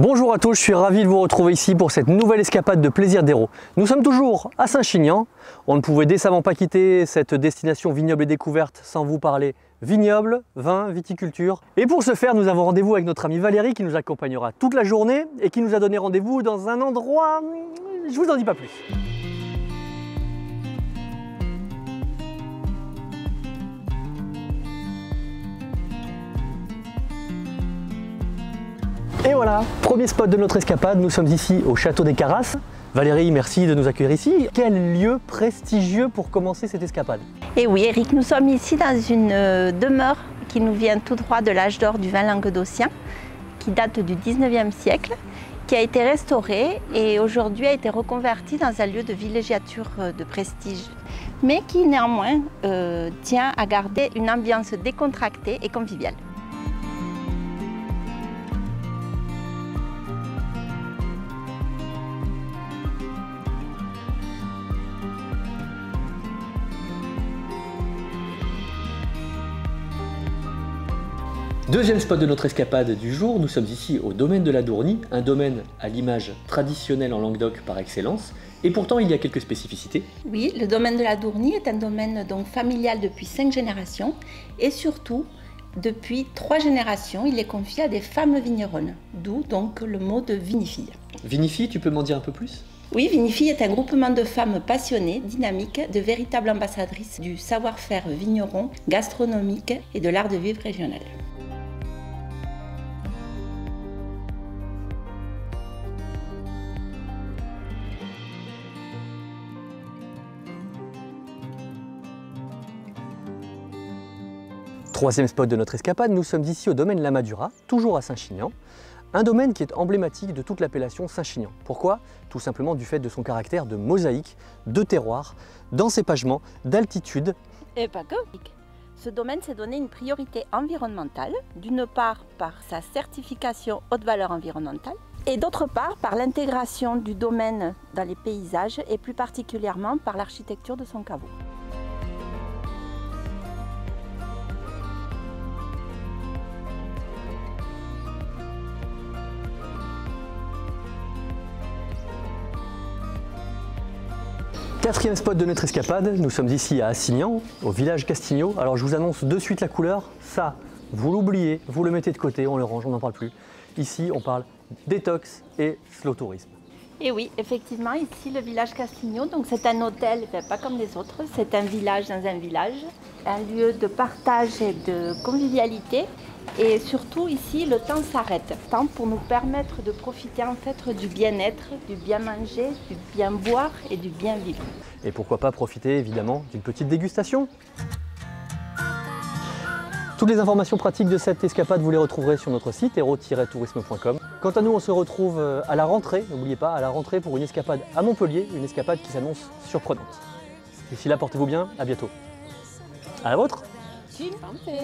Bonjour à tous, je suis ravi de vous retrouver ici pour cette nouvelle escapade de Plaisir d'Hérault. Nous sommes toujours à Saint-Chinian. On ne pouvait décemment pas quitter cette destination vignoble et découverte sans vous parler vignoble, vin, viticulture. Et pour ce faire, nous avons rendez-vous avec notre amie Valérie qui nous accompagnera toute la journée et qui nous a donné rendez-vous dans un endroit... Je vous en dis pas plus. Et voilà, premier spot de notre escapade, nous sommes ici au Château des Carrasses. Valérie, merci de nous accueillir ici. Quel lieu prestigieux pour commencer cette escapade. Et oui Eric, nous sommes ici dans une demeure qui nous vient tout droit de l'âge d'or du vin languedocien, qui date du 19e siècle, qui a été restaurée et aujourd'hui a été reconvertie dans un lieu de villégiature de prestige, mais qui néanmoins tient à garder une ambiance décontractée et conviviale. Deuxième spot de notre escapade du jour, nous sommes ici au domaine de la Dournie, un domaine à l'image traditionnelle en Languedoc par excellence, et pourtant il y a quelques spécificités. Oui, le domaine de la Dournie est un domaine donc familial depuis 5 générations, et surtout, depuis 3 générations, il est confié à des femmes vigneronnes, d'où donc le mot de vinifille. Vinifille, tu peux m'en dire un peu plus ? Oui, Vinifille est un groupement de femmes passionnées, dynamiques, de véritables ambassadrices du savoir-faire vigneron, gastronomique et de l'art de vivre régional. Troisième spot de notre escapade, nous sommes ici au domaine La Madura, toujours à Saint-Chinian. Un domaine qui est emblématique de toute l'appellation Saint-Chinian. Pourquoi? Tout simplement du fait de son caractère de mosaïque, de terroir, d'encépagement, d'altitude. Et pas que. Ce domaine s'est donné une priorité environnementale, d'une part par sa certification haute valeur environnementale, et d'autre part par l'intégration du domaine dans les paysages et plus particulièrement par l'architecture de son caveau. Quatrième spot de notre escapade, nous sommes ici à Assignan, au village Castigno. Alors je vous annonce de suite la couleur, ça, vous l'oubliez, vous le mettez de côté, on le range, on n'en parle plus. Ici, on parle détox et slow tourisme. Et oui, effectivement, ici le village Castigno, donc c'est un hôtel, pas comme les autres, c'est un village dans un village, un lieu de partage et de convivialité. Et surtout ici, le temps s'arrête, temps pour nous permettre de profiter en fait du bien-être, du bien manger, du bien boire et du bien vivre. Et pourquoi pas profiter évidemment d'une petite dégustation. Toutes les informations pratiques de cette escapade, vous les retrouverez sur notre site hérault-tourisme.com. Quant à nous, on se retrouve à la rentrée, n'oubliez pas, à la rentrée pour une escapade à Montpellier, une escapade qui s'annonce surprenante. D'ici là, portez-vous bien, à bientôt. À la vôtre. Santé.